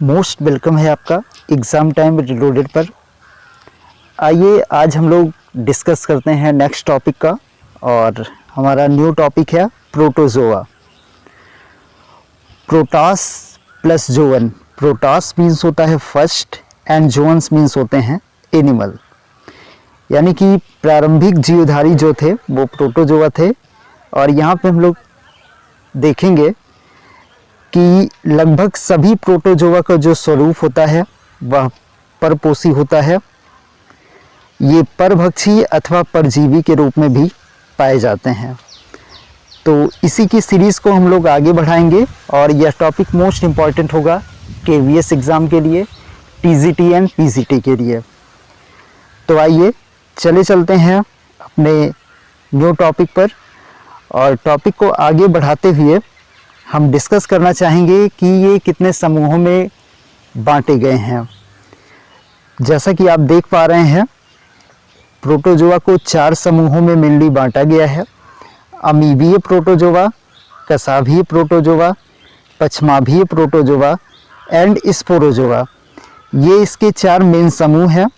Most welcome है आपका exam time reloaded पर। आइए आज हम लोग डिस्कस करते हैं नेक्स्ट टॉपिक का, और हमारा न्यू टॉपिक है प्रोटोजोआ। प्रोटास प्लस जोवन। प्रोटास मीन्स होता है फर्स्ट एंड जोवन्स मीन्स होते हैं एनिमल, यानी कि प्रारंभिक जीवधारी जो थे वो प्रोटोजोआ थे। और यहाँ पे हम लोग देखेंगे कि लगभग सभी प्रोटोजोआ का जो स्वरूप होता है वह परपोषी होता है। ये परभक्षी अथवा परजीवी के रूप में भी पाए जाते हैं। तो इसी की सीरीज़ को हम लोग आगे बढ़ाएंगे, और यह टॉपिक मोस्ट इम्पॉर्टेंट होगा केवीएस एग्ज़ाम के लिए, टीजीटी एंड पीजीटी के लिए। तो आइए चलते हैं अपने न्यू टॉपिक पर, और टॉपिक को आगे बढ़ाते हुए हम डिस्कस करना चाहेंगे कि ये कितने समूहों में बांटे गए हैं। जैसा कि आप देख पा रहे हैं, प्रोटोजोआ को 4 समूहों में मेनली बांटा गया है। अमीबीय प्रोटोजोआ, कसाभीय प्रोटोजोआ, पछमाभीय प्रोटोजोआ एंड स्पोरोजोआ। ये इसके 4 मेन समूह हैं,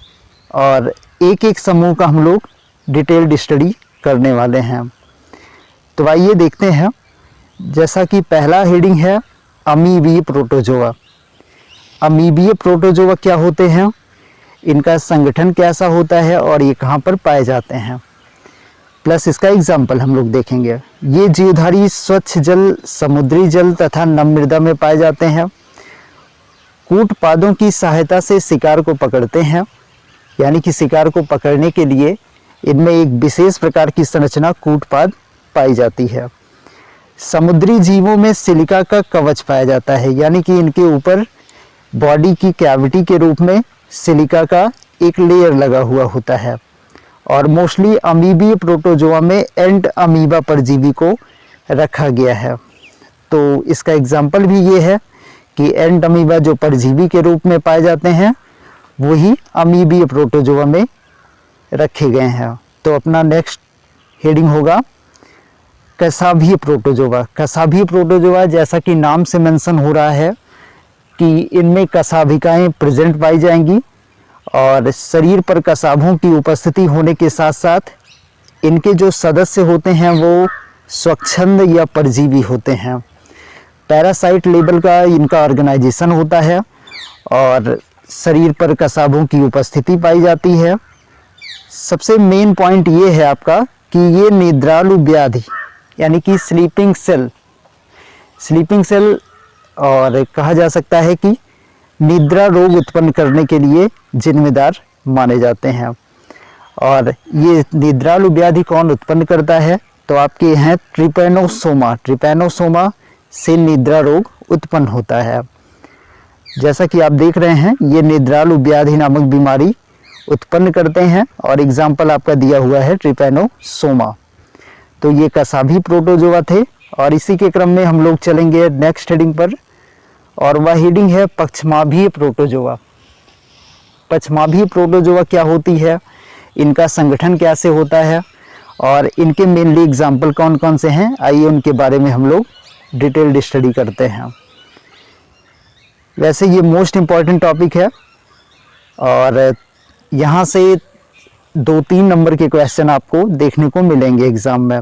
और एक एक समूह का हम लोग डिटेल्ड स्टडी करने वाले हैं। तो आइए देखते हैं। जैसा कि पहला हेडिंग है अमीबीय प्रोटोजोआ। अमीबीय प्रोटोजोआ क्या होते हैं, इनका संगठन कैसा होता है और ये कहाँ पर पाए जाते हैं, प्लस इसका एग्जाम्पल हम लोग देखेंगे। ये जीवधारी स्वच्छ जल, समुद्री जल तथा नम मृदा में पाए जाते हैं। कूटपादों की सहायता से शिकार को पकड़ते हैं, यानी कि शिकार को पकड़ने के लिए इनमें एक विशेष प्रकार की संरचना कूटपाद पाई जाती है। समुद्री जीवों में सिलिका का कवच पाया जाता है, यानी कि इनके ऊपर बॉडी की कैविटी के रूप में सिलिका का एक लेयर लगा हुआ होता है। और मोस्टली अमीबीय प्रोटोजोआ में एंट अमीबा परजीवी को रखा गया है। तो इसका एग्जाम्पल भी ये है कि एंट अमीबा जो परजीवी के रूप में पाए जाते हैं वही अमीबीय प्रोटोजोआ में रखे गए हैं। तो अपना नेक्स्ट हेडिंग होगा कसाभीय प्रोटोजोआ। कसाभीय प्रोटोजोआ, जैसा कि नाम से मेंशन हो रहा है कि इनमें कसाभिकाएं प्रेजेंट पाई जाएंगी, और शरीर पर कसाभों की उपस्थिति होने के साथ साथ इनके जो सदस्य होते हैं वो स्वच्छंद या परजीवी होते हैं। पैरासाइट लेवल का इनका ऑर्गेनाइजेशन होता है, और शरीर पर कसाभों की उपस्थिति पाई जाती है। सबसे मेन पॉइंट ये है आपका कि ये निद्रालु व्याधि, यानी कि स्लीपिंग सेल और कहा जा सकता है कि निद्रा रोग उत्पन्न करने के लिए जिम्मेदार माने जाते हैं। और ये निद्रालु व्याधि कौन उत्पन्न करता है, तो आपके हैं ट्रिपैनोसोमा से निद्रा रोग उत्पन्न होता है। जैसा कि आप देख रहे हैं, ये निद्रालु व्याधि नामक बीमारी उत्पन्न करते हैं, और एग्जाम्पल आपका दिया हुआ है ट्रिपैनोसोमा। तो ये कसाभीय प्रोटोजोआ थे, और इसी के क्रम में हम लोग चलेंगे नेक्स्ट हेडिंग पर, और वह हेडिंग है पछमाभीय प्रोटोजोआ। पछमाभीय प्रोटोजोआ क्या होती है, इनका संगठन कैसे होता है, और इनके मेनली एग्जाम्पल कौन कौन से हैं, आइए उनके बारे में हम लोग डिटेल्ड स्टडी करते हैं। वैसे ये मोस्ट इम्पॉर्टेंट टॉपिक है, और यहाँ से 2-3 नंबर के क्वेश्चन आपको देखने को मिलेंगे एग्जाम में।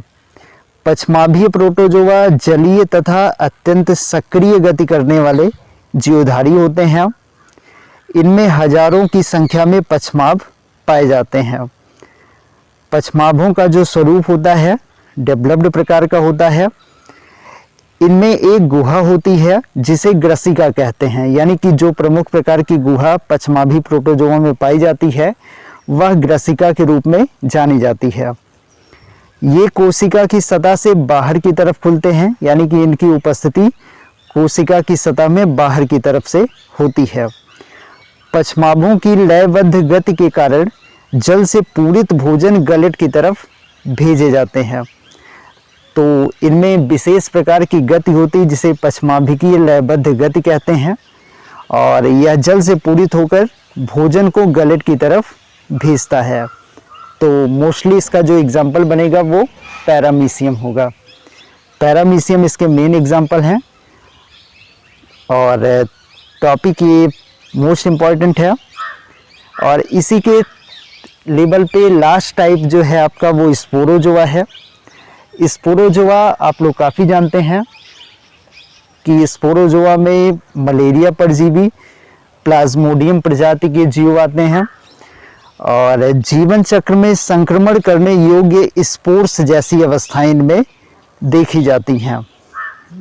पछमाभीय प्रोटोजोआ जलीय तथा अत्यंत सक्रिय गति करने वाले जीवधारी होते हैं। इनमें हजारों की संख्या में पछमाभ पाए जाते हैं। पछमाभों का जो स्वरूप होता है डेवलप्ड प्रकार का होता है। इनमें एक गुहा होती है जिसे ग्रसिका कहते हैं, यानी कि जो प्रमुख प्रकार की गुहा पछमाभीय प्रोटोजोआ में पाई जाती है वह ग्रसिका के रूप में जानी जाती है। ये कोशिका की सतह से बाहर की तरफ खुलते हैं, यानी कि इनकी उपस्थिति कोशिका की सतह में बाहर की तरफ से होती है। पछमाभों की लयबद्ध गति के कारण जल से पूरित भोजन गलेट की तरफ भेजे जाते हैं। तो इनमें विशेष प्रकार की गति होती है जिसे पछमाभिकीय लयबद्ध गति कहते हैं, और यह जल से पूरित होकर भोजन को गलेट की तरफ भेजता है। तो मोस्टली इसका जो एग्जाम्पल बनेगा वो पैरामीशियम होगा। पैरामीशियम इसके मेन एग्जाम्पल हैं, और टॉपिक ये मोस्ट इम्पॉर्टेंट है। और इसी के लेवल पे लास्ट टाइप जो है आपका वो स्पोरोजोआ है। स्पोरोजोआ आप लोग काफ़ी जानते हैं कि स्पोरोजोआ में मलेरिया परजीवी प्लाज्मोडियम प्रजाति के जीव आते हैं और जीवन चक्र में संक्रमण करने योग्य स्पोर्स जैसी अवस्थाएं इनमें देखी जाती हैं।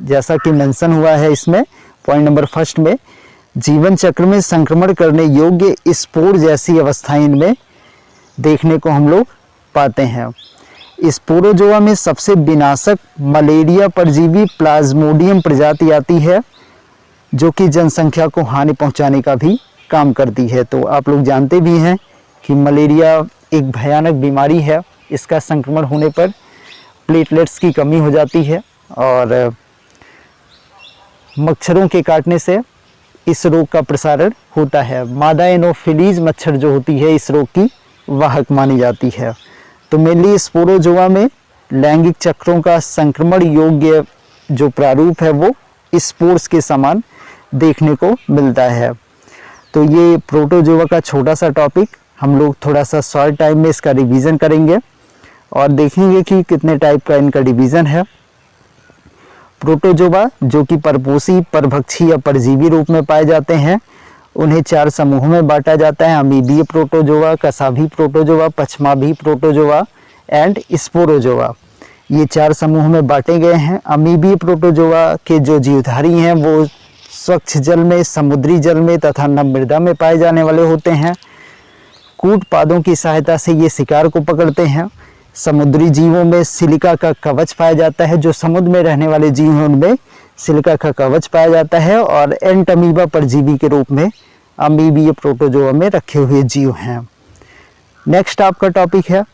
जैसा कि मेंशन हुआ है इसमें पॉइंट नंबर फर्स्ट में, जीवन चक्र में संक्रमण करने योग्य स्पोर जैसी अवस्थाएं इनमें देखने को हम लोग पाते हैं। स्पोरोजोआ में सबसे विनाशक मलेरिया परजीवी प्लाज्मोडियम प्रजाति आती है जो कि जनसंख्या को हानि पहुंचाने का भी काम करती है। तो आप लोग जानते भी हैं कि मलेरिया एक भयानक बीमारी है। इसका संक्रमण होने पर प्लेटलेट्स की कमी हो जाती है और मच्छरों के काटने से इस रोग का प्रसारण होता है। मादा एनोफिलीज मच्छर जो होती है इस रोग की वाहक मानी जाती है। तो मेनली स्पोरोजोआ में लैंगिक चक्रों का संक्रमण योग्य जो प्रारूप है वो स्पोर्स के समान देखने को मिलता है। तो ये प्रोटोजोआ का छोटा सा टॉपिक हम लोग थोड़ा सा शॉर्ट टाइम में इसका रिवीजन करेंगे और देखेंगे कि कितने टाइप का इनका डिवीज़न है। प्रोटोजोआ जो कि परपोषी, परभक्षी या परजीवी रूप में पाए जाते हैं, उन्हें 4 समूहों में बांटा जाता है। अमीबीय प्रोटोजोआ, कसाभी प्रोटोजोआ, पछमाभी प्रोटोजोआ एंड स्पोरोजोआ। ये 4 समूह में बांटे गए हैं। अमीबीय प्रोटोजोआ के जो जीवधारी हैं वो स्वच्छ जल में, समुद्री जल में तथा नम मृदा में पाए जाने वाले होते हैं। कूट पादों की सहायता से ये शिकार को पकड़ते हैं। समुद्री जीवों में सिलिका का कवच पाया जाता है। जो समुद्र में रहने वाले जीव हैं उनमें सिलिका का कवच पाया जाता है और एंटमीबा परजीवी के रूप में अमीबीय प्रोटोजोआ में रखे हुए जीव हैं। नेक्स्ट आपका टॉपिक है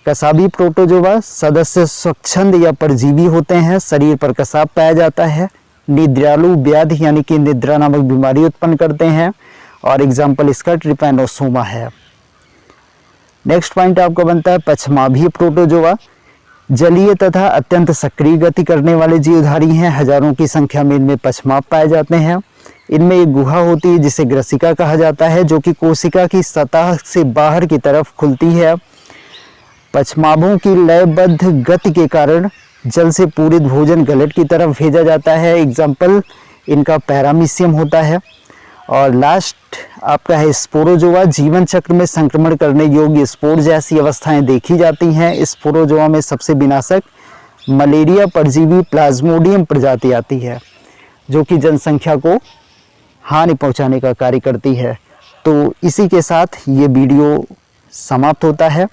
कसाभी प्रोटोजोआ। सदस्य स्वच्छंद या परजीवी होते हैं। शरीर पर कसाब पाया जाता है। निद्रालु व्याधि यानी कि निद्रा नामक बीमारी उत्पन्न करते हैं और एग्जाम्पल इसका ट्रिपैनोसोमा है। नेक्स्ट पॉइंट आपका बनता है पछमाभी प्रोटोजोआ। जलीय तथा अत्यंत सक्रिय गति करने वाले जीवधारी हैं। हजारों की संख्या में इनमें पछमाभ पाए जाते हैं। इनमें एक गुहा होती है जिसे ग्रसिका कहा जाता है जो कि कोशिका की सतह से बाहर की तरफ खुलती है। पछमाभों की लयबद्ध गति के कारण जल से पूरित भोजन गलट की तरफ भेजा जाता है। एग्जाम्पल इनका पैरामीशियम होता है। और लास्ट आपका है स्पोरोजोआ। जीवन चक्र में संक्रमण करने योग्य स्पोर जैसी अवस्थाएं देखी जाती हैं। स्पोरोजोआ में सबसे विनाशक मलेरिया परजीवी प्लाज्मोडियम प्रजाति आती है जो कि जनसंख्या को हानि पहुंचाने का कार्य करती है। तो इसी के साथ ये वीडियो समाप्त होता है।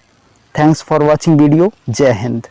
Thanks for watching video. जय हिंद।